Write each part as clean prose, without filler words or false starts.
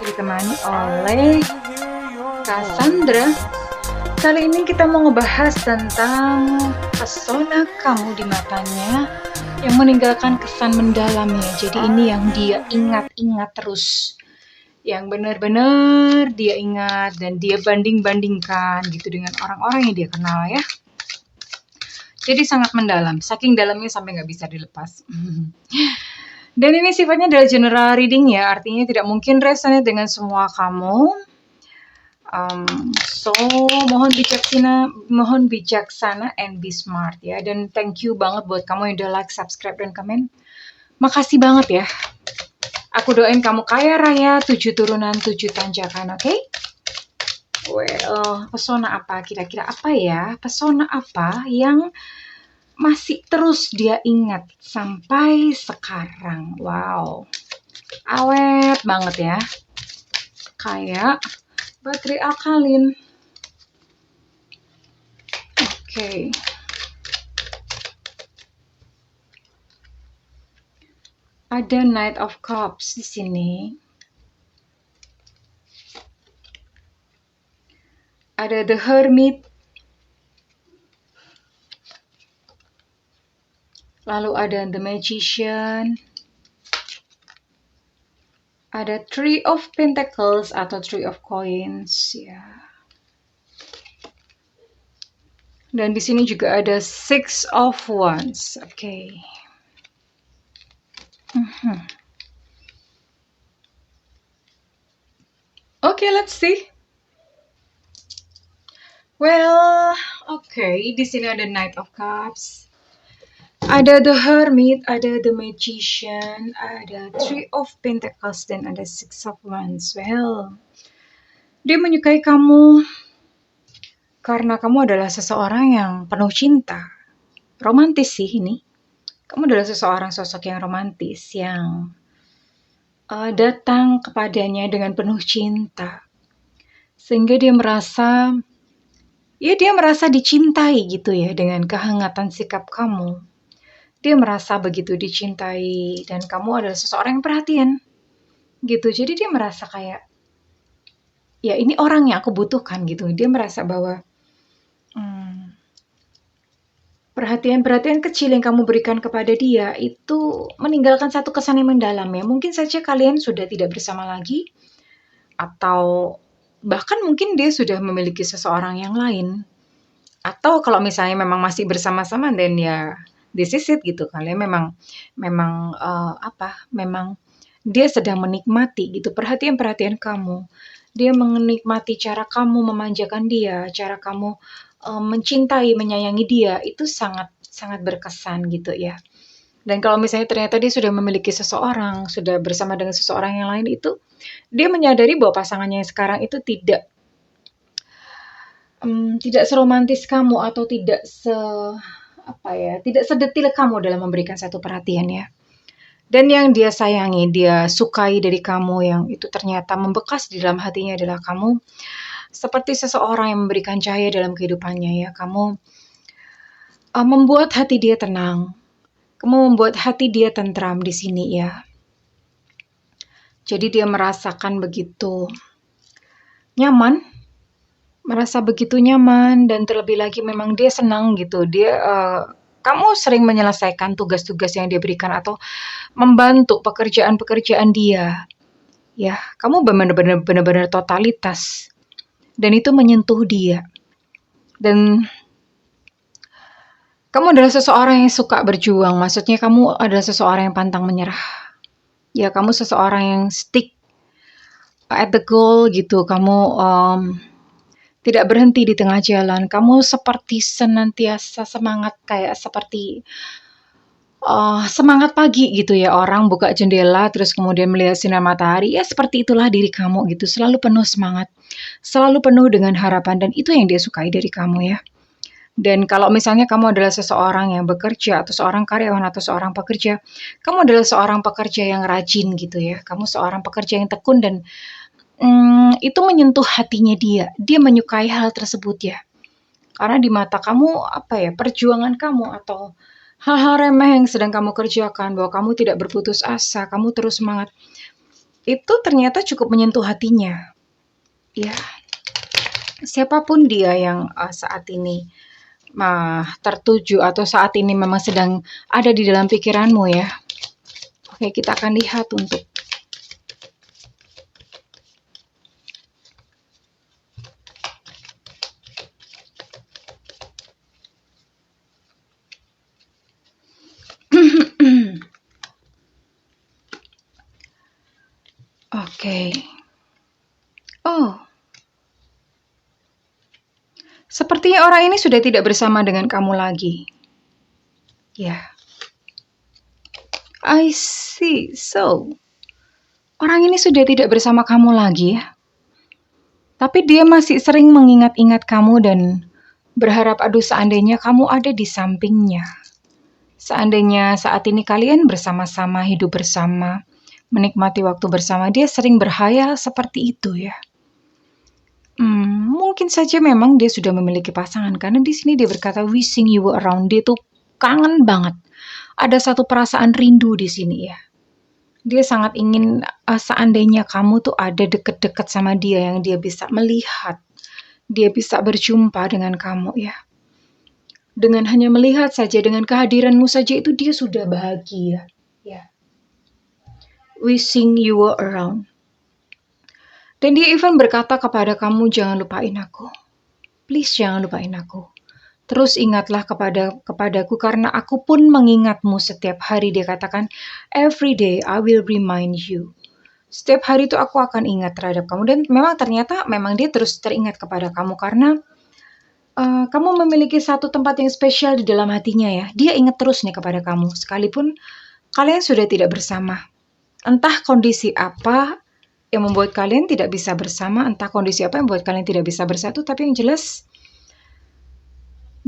ditemani oleh Cassandra. Kali ini kita mau ngebahas tentang pesona kamu di matanya yang meninggalkan kesan mendalam ya. Jadi ini yang dia ingat-ingat terus, yang benar-benar dia ingat dan dia banding-bandingkan gitu dengan orang-orang yang dia kenal ya. Jadi sangat mendalam, saking dalamnya sampai nggak bisa dilepas. Dan ini sifatnya adalah general reading ya, artinya tidak mungkin resonate dengan semua kamu. So mohon bijaksana and be smart ya. Dan thank you banget buat kamu yang udah like, subscribe, dan komen. Makasih banget ya. Aku doain kamu kaya raya, 7 turunan, 7 tanjakan, oke? Well, pesona apa kira-kira apa ya? Pesona apa yang masih terus dia ingat sampai sekarang? Wow, awet banget ya. Kayak baterai alkalin. Oke. Ada Knight of Cups di sini. Ada The Hermit. Lalu ada The Magician. Ada Three of Pentacles atau Three of Coins ya. Dan di sini juga ada Six of Wands. Oke. Oke, let's see. Well, oke, di sini ada Knight of Cups. Ada The Hermit, ada The Magician, ada Three of Pentacles, dan ada Six of Wands. Well, dia menyukai kamu karena kamu adalah seseorang yang penuh cinta. Romantis sih ini. Kamu adalah seseorang sosok yang romantis, yang datang kepadanya dengan penuh cinta. Sehingga dia merasa dicintai gitu ya, dengan kehangatan sikap kamu. Dia merasa begitu dicintai dan kamu adalah seseorang yang perhatian gitu. Jadi dia merasa kayak ya ini orang yang aku butuhkan gitu. Dia merasa bahwa perhatian-perhatian kecil yang kamu berikan kepada dia itu meninggalkan satu kesan yang mendalam ya. Mungkin saja kalian sudah tidak bersama lagi, atau bahkan mungkin dia sudah memiliki seseorang yang lain. Atau kalau misalnya memang masih bersama-sama, dan ya this is it gitu. Kalian memang dia sedang menikmati gitu perhatian-perhatian kamu. Dia menikmati cara kamu memanjakan dia, cara kamu mencintai, menyayangi dia. Itu sangat sangat berkesan gitu ya. Dan kalau misalnya ternyata dia sudah memiliki seseorang, sudah bersama dengan seseorang yang lain, itu dia menyadari bahwa pasangannya yang sekarang itu tidak seromantis kamu, atau tidak sedetil kamu dalam memberikan satu perhatian ya. Dan yang dia sayangi, dia sukai dari kamu, yang itu ternyata membekas di dalam hatinya adalah kamu seperti seseorang yang memberikan cahaya dalam kehidupannya ya. Kamu membuat hati dia tenang. Kamu membuat hati dia tentram di sini ya. Jadi dia merasakan begitu nyaman, dan terlebih lagi memang dia senang gitu. Kamu sering menyelesaikan tugas-tugas yang dia berikan atau membantu pekerjaan-pekerjaan dia. Ya, kamu benar-benar totalitas. Dan itu menyentuh dia. Dan kamu adalah seseorang yang suka berjuang. Maksudnya kamu adalah seseorang yang pantang menyerah. Ya, kamu seseorang yang stick at the goal gitu. Kamu tidak berhenti di tengah jalan. Kamu seperti senantiasa semangat, kayak seperti semangat pagi gitu ya. Orang buka jendela terus kemudian melihat sinar matahari. Ya seperti itulah diri kamu gitu. Selalu penuh semangat. Selalu penuh dengan harapan. Dan itu yang dia sukai dari kamu ya. Dan kalau misalnya kamu adalah seseorang yang bekerja, atau seorang karyawan, atau seorang pekerja, kamu adalah seorang pekerja yang rajin gitu ya. Kamu seorang pekerja yang tekun, dan itu menyentuh hatinya dia. Dia menyukai hal tersebut ya. Karena di mata kamu perjuangan kamu atau hal-hal remeh yang sedang kamu kerjakan, bahwa kamu tidak berputus asa, kamu terus semangat. itu ternyata cukup menyentuh hatinya. Ya, siapapun dia yang saat ini tertuju atau saat ini memang sedang ada di dalam pikiranmu ya. Oke, kita akan lihat untuk Oke. Oh, sepertinya orang ini sudah tidak bersama dengan kamu lagi. Ya, I see. So, orang ini sudah tidak bersama kamu lagi ya. Tapi dia masih sering mengingat-ingat kamu dan berharap aduh seandainya kamu ada di sampingnya. Seandainya saat ini kalian bersama-sama, hidup bersama, menikmati waktu bersama, dia sering berhayal seperti itu ya. Mungkin saja memang dia sudah memiliki pasangan karena di sini dia berkata wishing you were around. Dia tuh kangen banget. Ada satu perasaan rindu di sini ya. Dia sangat ingin seandainya kamu tuh ada deket-deket sama dia yang dia bisa melihat. Dia bisa berjumpa dengan kamu ya. Dengan hanya melihat saja, dengan kehadiranmu saja itu dia sudah bahagia. Ya. Wishing you were around. Dan dia even berkata kepada kamu, jangan lupain aku. Please jangan lupain aku. Terus ingatlah kepadaku karena aku pun mengingatmu setiap hari. Dia katakan, every day I will remind you. Setiap hari itu aku akan ingat terhadap kamu. Dan memang ternyata dia terus teringat kepada kamu karena kamu memiliki satu tempat yang spesial di dalam hatinya ya. Dia ingat terus nih kepada kamu. Sekalipun kalian sudah tidak bersama. Entah kondisi apa yang membuat kalian tidak bisa bersama, entah kondisi apa yang membuat kalian tidak bisa bersatu, tapi yang jelas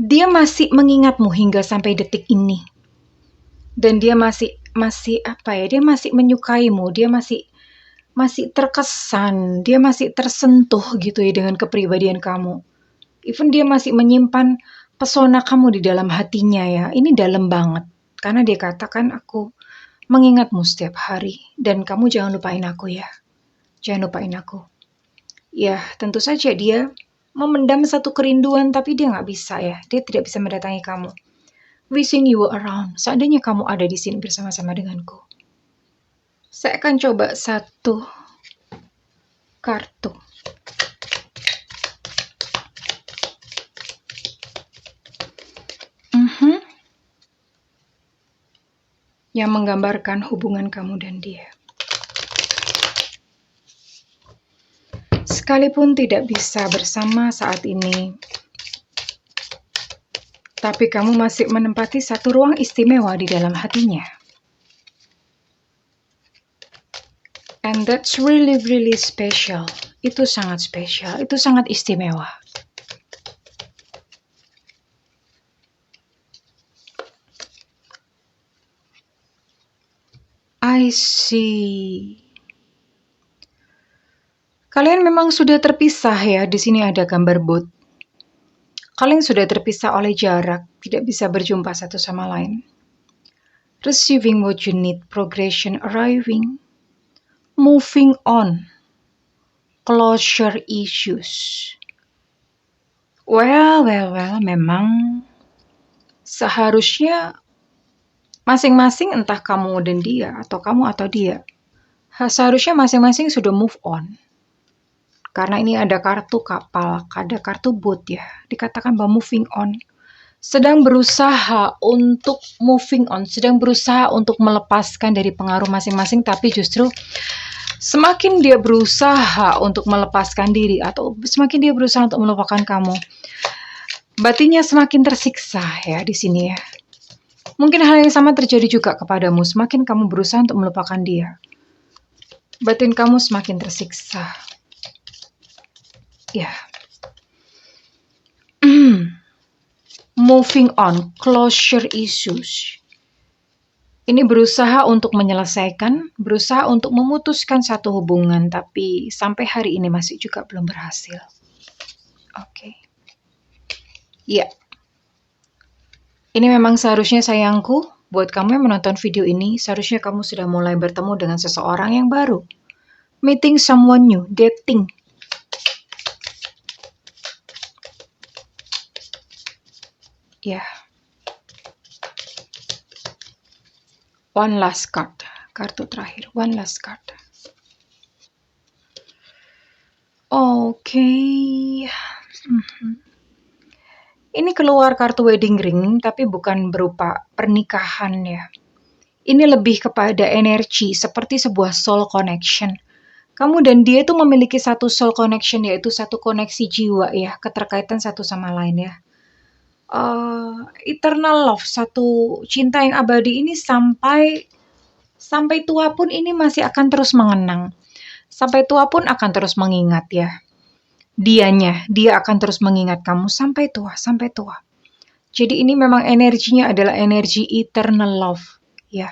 dia masih mengingatmu hingga sampai detik ini. Dan dia masih dia masih menyukaimu, dia masih terkesan, dia masih tersentuh gitu ya dengan kepribadian kamu. Even dia masih menyimpan pesona kamu di dalam hatinya ya. Ini dalam banget. Karena dia katakan aku mengingatmu setiap hari dan kamu jangan lupain aku ya. Jangan lupain aku. Ya, tentu saja dia memendam satu kerinduan, tapi dia nggak bisa ya. Dia tidak bisa mendatangi kamu. Wishing you were around. Seandainya kamu ada di sini bersama-sama denganku. Saya akan coba satu kartu. Yang menggambarkan hubungan kamu dan dia. Sekalipun tidak bisa bersama saat ini, tapi kamu masih menempati satu ruang istimewa di dalam hatinya. And that's really, really special. Itu sangat spesial, itu sangat istimewa. I see. Kalian memang sudah terpisah ya. Di sini ada gambar bot. Kalian sudah terpisah oleh jarak, tidak bisa berjumpa satu sama lain. Receiving what you need, progression arriving, moving on, closure issues. Well, memang seharusnya masing-masing entah kamu dan dia atau kamu atau dia, seharusnya masing-masing sudah move on. Karena ini ada kartu kapal, ada kartu boat ya. Dikatakan bahwa moving on. Sedang berusaha untuk moving on. Sedang berusaha untuk melepaskan dari pengaruh masing-masing. Tapi justru semakin dia berusaha untuk melepaskan diri. Atau semakin dia berusaha untuk melupakan kamu. Batinnya semakin tersiksa ya di sini ya. Mungkin hal yang sama terjadi juga kepadamu. Semakin kamu berusaha untuk melupakan dia. Batin kamu semakin tersiksa. Ya. Moving on, closure issues. Ini berusaha untuk menyelesaikan, berusaha untuk memutuskan satu hubungan, tapi sampai hari ini masih juga belum berhasil. Oke. Ya. Ini memang seharusnya sayangku, buat kamu yang menonton video ini, seharusnya kamu sudah mulai bertemu dengan seseorang yang baru. meeting someone new, dating. Ya. One last card. Kartu terakhir. One last card. Oke. Ini keluar kartu wedding ring, tapi bukan berupa pernikahan ya. Ini lebih kepada energi, seperti sebuah soul connection. Kamu dan dia itu memiliki satu soul connection, yaitu satu koneksi jiwa ya, keterkaitan satu sama lain ya. Eternal love, satu cinta yang abadi ini sampai tua pun ini masih akan terus mengenang. Sampai tua pun akan terus mengingat ya. Dia akan terus mengingat kamu sampai tua. Jadi ini memang energinya adalah energi eternal love ya.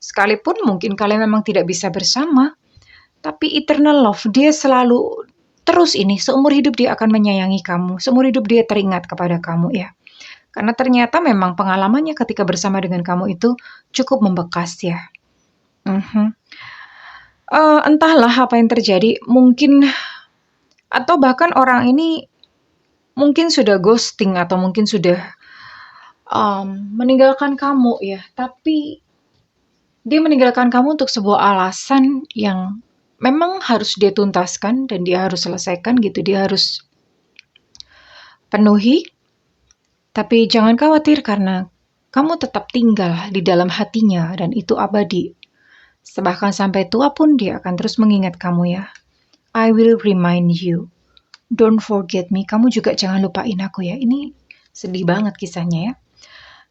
Sekalipun mungkin kalian memang tidak bisa bersama, tapi eternal love, dia selalu terus ini, seumur hidup dia akan menyayangi kamu, seumur hidup dia teringat kepada kamu ya. Karena ternyata memang pengalamannya ketika bersama dengan kamu itu cukup membekas ya. Entahlah apa yang terjadi, mungkin atau bahkan orang ini mungkin sudah ghosting atau mungkin sudah meninggalkan kamu ya, tapi dia meninggalkan kamu untuk sebuah alasan yang memang harus dia tuntaskan dan dia harus selesaikan gitu, dia harus penuhi. Tapi jangan khawatir karena kamu tetap tinggal di dalam hatinya dan itu abadi. Bahkan sampai tua pun dia akan terus mengingat kamu ya. I will remind you. Don't forget me. Kamu juga jangan lupain aku ya. Ini sedih banget kisahnya ya.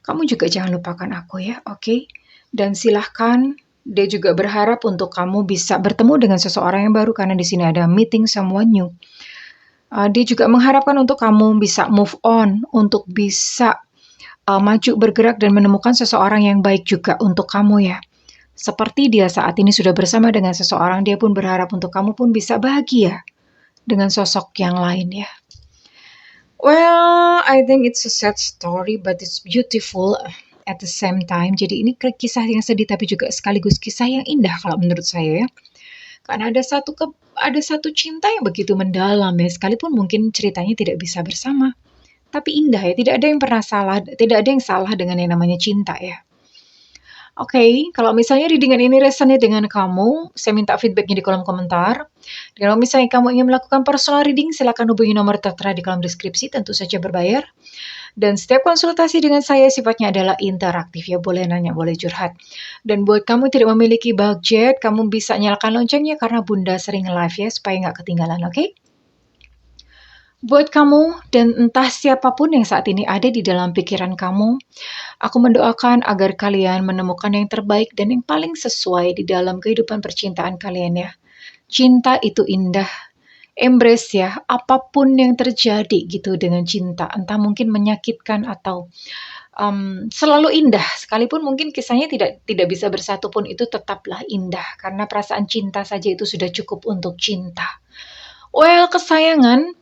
Kamu juga jangan lupakan aku ya, oke? Dan silahkan, dia juga berharap untuk kamu bisa bertemu dengan seseorang yang baru karena di sini ada meeting someone new. Dia juga mengharapkan untuk kamu bisa move on, untuk bisa maju bergerak dan menemukan seseorang yang baik juga untuk kamu ya. Seperti dia saat ini sudah bersama dengan seseorang, dia pun berharap untuk kamu pun bisa bahagia dengan sosok yang lain ya. Well, I think it's a sad story, but it's beautiful at the same time. Jadi ini kisah yang sedih, tapi juga sekaligus kisah yang indah kalau menurut saya ya. Karena ada satu cinta yang begitu mendalam ya, sekalipun mungkin ceritanya tidak bisa bersama. Tapi indah ya, tidak ada yang salah dengan yang namanya cinta ya. Oke, kalau misalnya readingan ini resonate dengan kamu, saya minta feedbacknya di kolom komentar. Dan kalau misalnya kamu ingin melakukan personal reading, silakan hubungi nomor tertera di kolom deskripsi, tentu saja berbayar. Dan setiap konsultasi dengan saya sifatnya adalah interaktif ya, boleh nanya, boleh curhat. Dan buat kamu tidak memiliki budget, kamu bisa nyalakan loncengnya karena Bunda sering live ya, supaya nggak ketinggalan, oke? Buat kamu dan entah siapapun yang saat ini ada di dalam pikiran kamu, aku mendoakan agar kalian menemukan yang terbaik dan yang paling sesuai di dalam kehidupan percintaan kalian ya. Cinta itu indah. Embrace ya, apapun yang terjadi gitu dengan cinta, entah mungkin menyakitkan atau selalu indah. Sekalipun mungkin kisahnya tidak bisa bersatu pun itu tetaplah indah karena perasaan cinta saja itu sudah cukup untuk cinta. Well, kesayangan,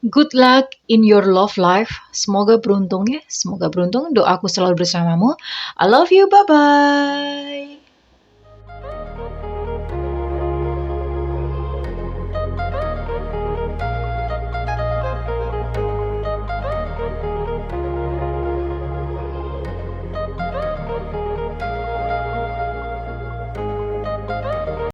good luck in your love life. Semoga beruntung ya, semoga beruntung. Doaku selalu bersamamu. I love you, bye-bye.